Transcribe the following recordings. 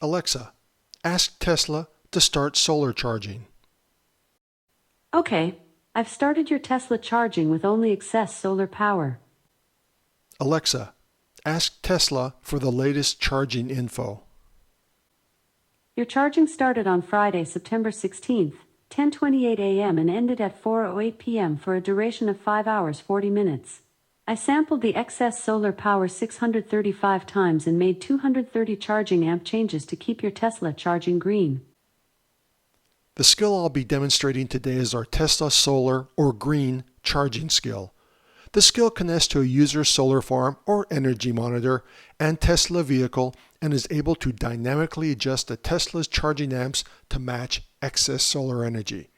Alexa, ask Tesla to start solar charging. Okay, I've started your Tesla charging with only excess solar power. Alexa, ask Tesla for the latest charging info. Your charging started on Friday, September 16th, 10:28 a.m. and ended at 4:08 p.m. for a duration of 5 hours 40 minutes. I sampled the excess solar power 635 times and made 230 charging amp changes to keep your Tesla charging green. The skill I'll be demonstrating today is our Tesla Solar or Green charging skill. The skill connects to a user's solar farm or energy monitor and Tesla vehicle and is able to dynamically adjust the Tesla's charging amps to match excess solar energy.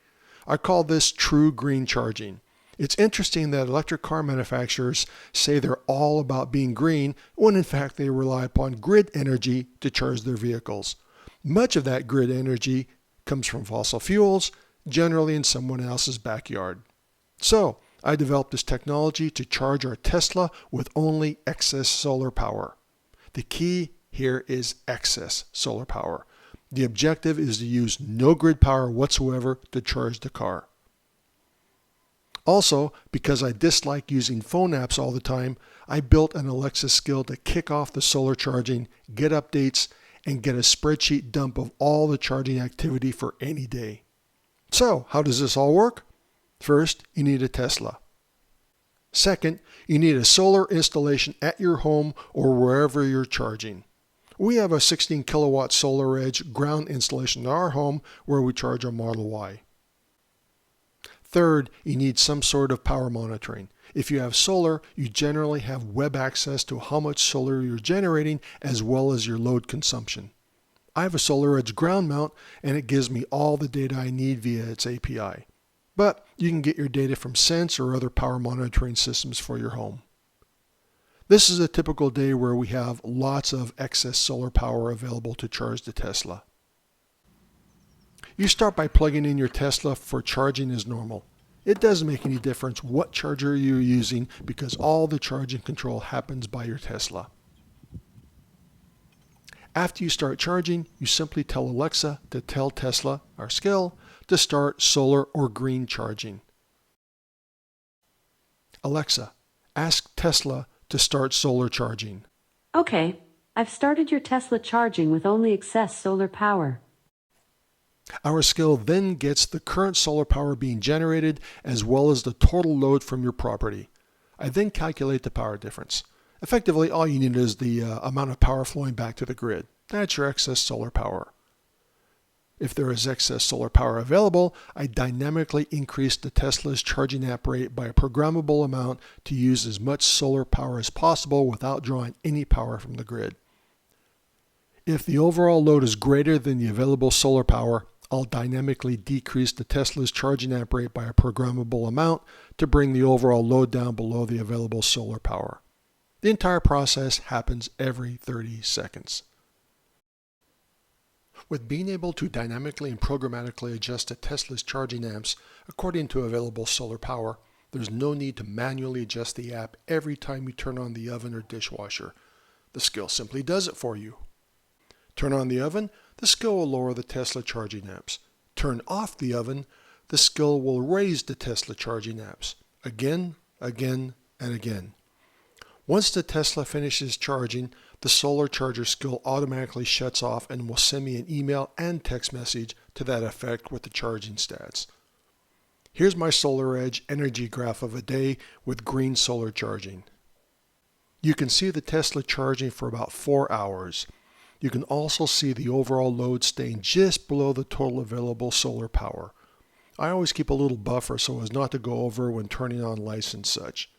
I call this true green charging. It's interesting that electric car manufacturers say they're all about being green when in fact they rely upon grid energy to charge their vehicles. Much of that grid energy comes from fossil fuels, generally in someone else's backyard. So, I developed this technology to charge our Tesla with only excess solar power. The key here is excess solar power. The objective is to use no grid power whatsoever to charge the car. Also, because I dislike using phone apps all the time, I built an Alexa skill to kick off the solar charging, get updates, and get a spreadsheet dump of all the charging activity for any day. So, how does this all work? First, you need a Tesla. Second, you need a solar installation at your home or wherever you're charging. We have a 16 kilowatt Solar Edge ground installation in our home where we charge our Model Y. Third, you need some sort of power monitoring. If you have solar, you generally have web access to how much solar you're generating as well as your load consumption. I have a Solar Edge ground mount and it gives me all the data I need via its API. But you can get your data from Sense or other power monitoring systems for your home. This is a typical day where we have lots of excess solar power available to charge the Tesla. You start by plugging in your Tesla for charging as normal. It doesn't make any difference what charger you're using because all the charging control happens by your Tesla. After you start charging, you simply tell Alexa to tell Tesla, our skill, to start solar or green charging. Alexa, ask Tesla to start solar charging. Okay, I've started your Tesla charging with only excess solar power. Our skill then gets the current solar power being generated as well as the total load from your property. I then calculate the power difference. Effectively, all you need is the amount of power flowing back to the grid. That's your excess solar power. If there is excess solar power available, I dynamically increase the Tesla's charging amp rate by a programmable amount to use as much solar power as possible without drawing any power from the grid. If the overall load is greater than the available solar power, I'll dynamically decrease the Tesla's charging amp rate by a programmable amount to bring the overall load down below the available solar power. The entire process happens every 30 seconds. With being able to dynamically and programmatically adjust a Tesla's charging amps according to available solar power, there's no need to manually adjust the app every time you turn on the oven or dishwasher. The skill simply does it for you. Turn on the oven, the skill will lower the Tesla charging amps. Turn off the oven, the skill will raise the Tesla charging amps. Again, again, and again. Once the Tesla finishes charging, the solar charger skill automatically shuts off and will send me an email and text message to that effect with the charging stats. Here's my Solar Edge energy graph of a day with green solar charging. You can see the Tesla charging for about 4 hours. You can also see the overall load staying just below the total available solar power. I always keep a little buffer so as not to go over when turning on lights and such.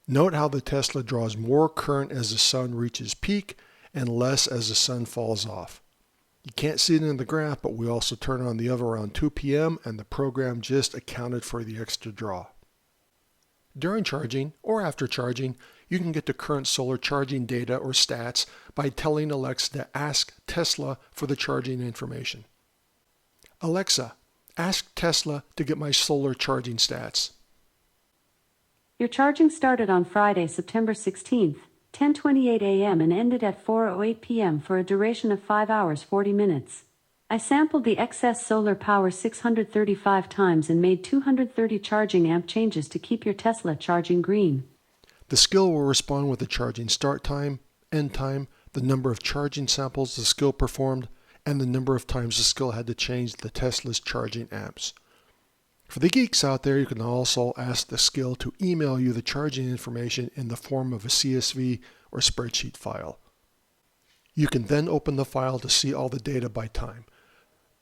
Note how the Tesla draws more current as the sun reaches peak and less as the sun falls off. You can't see it in the graph, but we also turn on the oven around 2 p.m. and the program just accounted for the extra draw. During charging or after charging, you can get the current solar charging data or stats by telling Alexa to ask Tesla for the charging information. Alexa, ask Tesla to get my solar charging stats. Your charging started on Friday, September 16th, 10:28 a.m. and ended at 4:08 p.m. for a duration of 5 hours 40 minutes. I sampled the excess solar power 635 times and made 230 charging amp changes to keep your Tesla charging green. The skill will respond with the charging start time, end time, the number of charging samples the skill performed, and the number of times the skill had to change the Tesla's charging amps. For the geeks out there, you can also ask the skill to email you the charging information in the form of a CSV or spreadsheet file. You can then open the file to see all the data by time.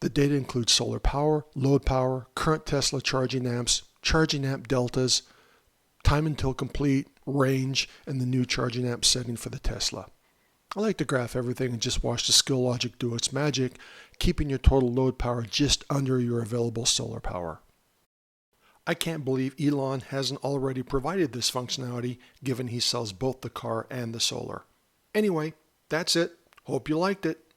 The data includes solar power, load power, current Tesla charging amps, charging amp deltas, time until complete, range, and the new charging amp setting for the Tesla. I like to graph everything and just watch the skill logic do its magic, keeping your total load power just under your available solar power. I can't believe Elon hasn't already provided this functionality, given he sells both the car and the solar. Anyway, that's it. Hope you liked it.